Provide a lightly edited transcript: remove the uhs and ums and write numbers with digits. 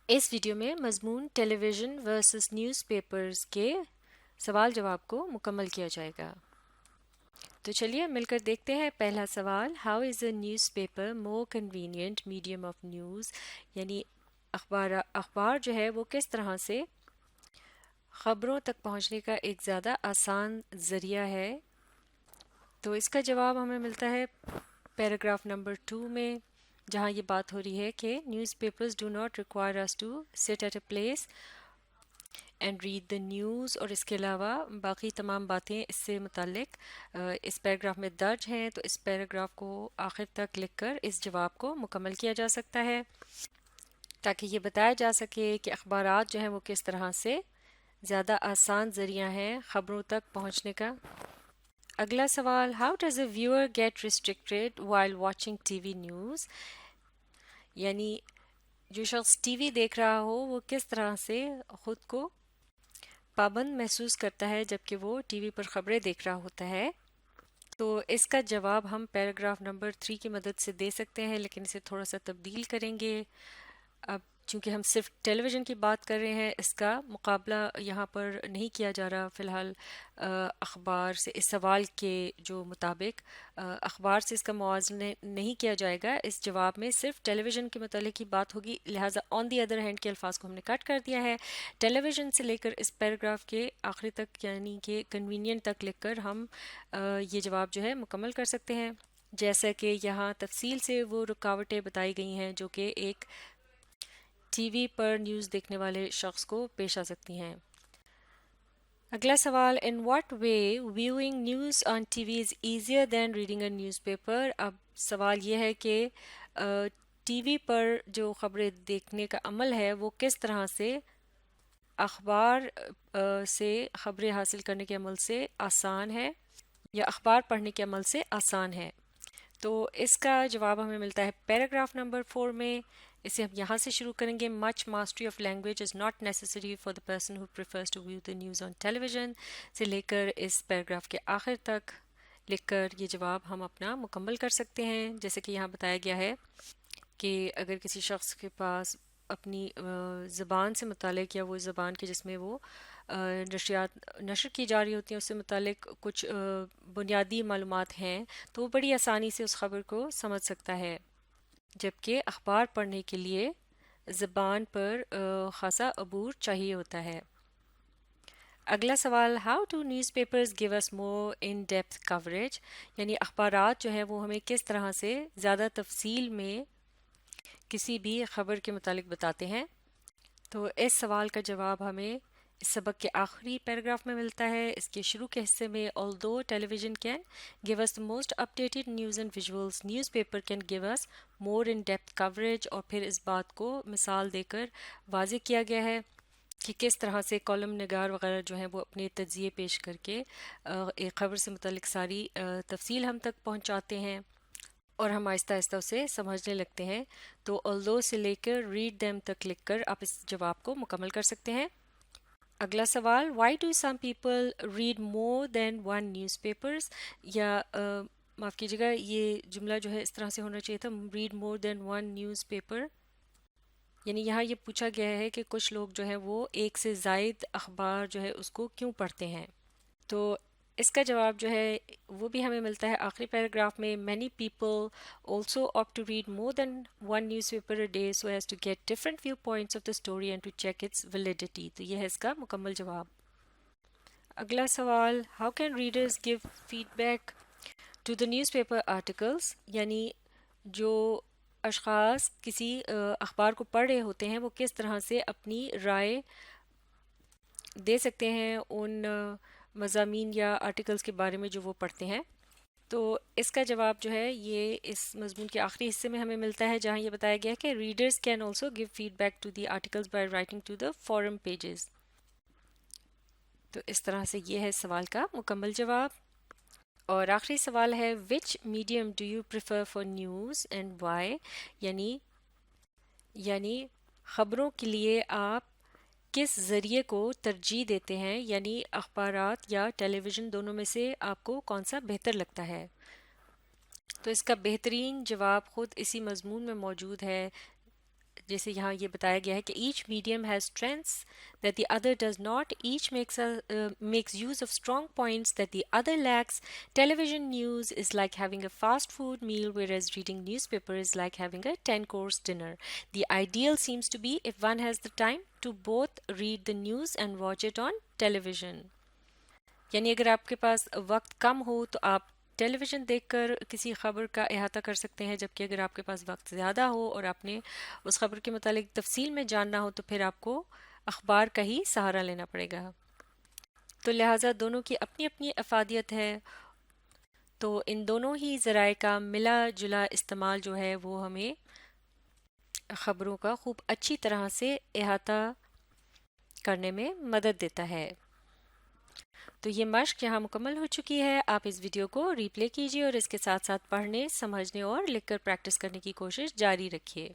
اس video میں مضمون ٹیلی vision versus news papers کے سوال جواب کو مکمل کیا جائے گا۔ تو چلیے مل کر دیکھتے ہیں پہلا سوال، how is a news paper more convenient medium of news? یعنی اخبار جو ہے وہ کس طرح سے خبروں تک پہنچنے کا ایک زیادہ آسان ذریعہ ہے؟ تو اس کا جواب ہمیں ملتا ہے پیراگراف نمبر 2 میں، جہاں یہ بات ہو رہی ہے کہ newspapers do not require us to sit at a place and read the news, اور اس کے علاوہ باقی تمام باتیں اس سے متعلق اس پیراگراف میں درج ہیں، تو اس پیراگراف کو آخر تک لکھ کر اس جواب کو مکمل کیا جا سکتا ہے تاکہ یہ بتایا جا سکے کہ اخبارات جو ہیں وہ کس طرح سے زیادہ آسان ذریعہ ہیں خبروں تک پہنچنے کا۔ اگلا سوال، how does a viewer get restricted while watching TV news? یعنی جو شخص ٹی وی دیکھ رہا ہو وہ کس طرح سے خود کو پابند محسوس کرتا ہے جبکہ وہ ٹی وی پر خبریں دیکھ رہا ہوتا ہے؟ تو اس کا جواب ہم پیراگراف نمبر 3 کی مدد سے دے سکتے ہیں، لیکن اسے تھوڑا سا تبدیل کریں گے۔ اب چونکہ ہم صرف ٹیلی ویژن کی بات کر رہے ہیں، اس کا مقابلہ یہاں پر نہیں کیا جا رہا فی الحال اخبار سے، اس سوال کے جو مطابق اخبار سے اس کا موازنہ نہیں کیا جائے گا۔ اس جواب میں صرف ٹیلی ویژن کے متعلق ہی بات ہوگی، لہٰذا آن دی ادر ہینڈ کے الفاظ کو ہم نے کٹ کر دیا ہے۔ ٹیلی ویژن سے لے کر اس پیراگراف کے آخری تک یعنی کہ کنوینئنٹ تک لکھ کر ہم یہ جواب جو ہے مکمل کر سکتے ہیں، جیسا کہ یہاں تفصیل سے وہ رکاوٹیں بتائی گئی ہیں جو کہ ایک ٹی وی پر نیوز دیکھنے والے شخص کو پیش آ سکتی ہیں۔ اگلا سوال، in what way viewing news on T V is easier then reading a news paper? اب سوال یہ ہے کہ ٹی وی پر جو خبریں دیکھنے کا عمل ہے وہ کس طرح سے اخبار سے خبریں حاصل کرنے کے عمل سے آسان ہے یا اخبار پڑھنے کے عمل سے آسان ہے؟ تو اس کا جواب ہمیں ملتا ہے پیراگراف نمبر 4 میں۔ اسے ہم یہاں سے شروع کریں گے، much mastery of language is not necessary for the person who prefers to view the news on television سے لے کر اس پیراگراف کے آخر تک لکھ کر یہ جواب ہم اپنا مکمل کر سکتے ہیں۔ جیسے کہ یہاں بتایا گیا ہے کہ اگر کسی شخص کے پاس اپنی زبان سے متعلق یا وہ زبان کے جس میں وہ نشریات نشر کی جا رہی ہوتی ہیں اس سے متعلق کچھ بنیادی معلومات ہیں تو وہ بڑی آسانی سے اس خبر کو سمجھ سکتا ہے، جبکہ اخبار پڑھنے کے لیے زبان پر خاصا عبور چاہیے ہوتا ہے۔ اگلا سوال، how do newspapers give us more in depth coverage? یعنی اخبارات جو ہیں وہ ہمیں کس طرح سے زیادہ تفصیل میں کسی بھی خبر کے متعلق بتاتے ہیں؟ تو اس سوال کا جواب ہمیں اس سبق کے آخری پیراگراف میں ملتا ہے۔ اس کے شروع کے حصے میں although television can give us the most updated news and visuals, newspaper can give us more in-depth coverage، اور پھر اس بات کو مثال دے کر واضح کیا گیا ہے کہ کس طرح سے کالم نگار وغیرہ جو ہیں وہ اپنے تجزیے پیش کر کے ایک خبر سے متعلق ساری تفصیل ہم تک پہنچاتے ہیں اور ہم آہستہ آہستہ اسے سمجھنے لگتے ہیں۔ تو although سے لے کر read them تک لکھ کر آپ اس جواب کو مکمل کر سکتے ہیں۔ اگلا سوال، why do some people read more than one newspapers؟ یا معاف کیجیے گا، یہ جملہ جو ہے اس طرح سے ہونا چاہیے تھا read more than one newspaper، یعنی یہاں یہ پوچھا گیا ہے کہ کچھ لوگ جو ہیں وہ ایک سے زائد اخبار جو ہے اس کو کیوں پڑھتے ہیں؟ تو اس کا جواب جو ہے وہ بھی ہمیں ملتا ہے آخری پیراگراف میں، many people also opt to read more than one newspaper a day so as to get different viewpoints of the story and to check its validity۔ تو یہ ہے اس کا مکمل جواب۔ اگلا سوال، how can readers give feedback to the newspaper articles؟ یعنی جو اشخاص کسی اخبار کو پڑھ رہے ہوتے ہیں وہ کس طرح سے اپنی رائے دے سکتے ہیں ان مضامین یا آرٹیکلز کے بارے میں جو وہ پڑھتے ہیں؟ تو اس کا جواب جو ہے یہ اس مضمون کے آخری حصے میں ہمیں ملتا ہے، جہاں یہ بتایا گیا ہے کہ readers can also give feedback to the articles by writing to the forum pages. تو اس طرح سے یہ ہے سوال کا مکمل جواب۔ اور آخری سوال ہے، which medium do you prefer for news and why? یعنی خبروں کے لیے آپ کس ذریعے کو ترجیح دیتے ہیں؟ یعنی اخبارات یا ٹیلی ویژن، دونوں میں سے آپ کو کون سا بہتر لگتا ہے؟ تو اس کا بہترین جواب خود اسی مضمون میں موجود ہے، جیسے یہاں یہ بتایا گیا ہے کہ each medium has strengths that the other does not. Each makes use of strong points that the other lacks. Television news is like having a fast food meal, whereas reading newspaper is like having a 10-course dinner. The ideal seems to be if one has the time to both read the news and watch it on television. یعنی اگر آپ کے پاس وقت کم ہو تو آپ ٹیلی vision دیکھ کر کسی خبر کا احاطہ کر سکتے ہیں، جبکہ اگر آپ کے پاس وقت زیادہ ہو اور آپ نے اس خبر کے متعلق تفصیل میں جاننا ہو تو پھر آپ کو اخبار کا ہی سہارا لینا پڑے گا۔ تو لہٰذا دونوں کی اپنی اپنی افادیت ہے، تو ان دونوں ہی ذرائع کا ملا جلا استعمال جو ہے وہ ہمیں خبروں کا خوب اچھی طرح سے احاطہ کرنے میں مدد دیتا ہے۔ تو یہ مشق یہاں مکمل ہو چکی ہے۔ آپ اس ویڈیو کو ری پلے کیجیے اور اس کے ساتھ ساتھ پڑھنے، سمجھنے اور لکھ کر پریکٹس کرنے کی کوشش جاری رکھیے۔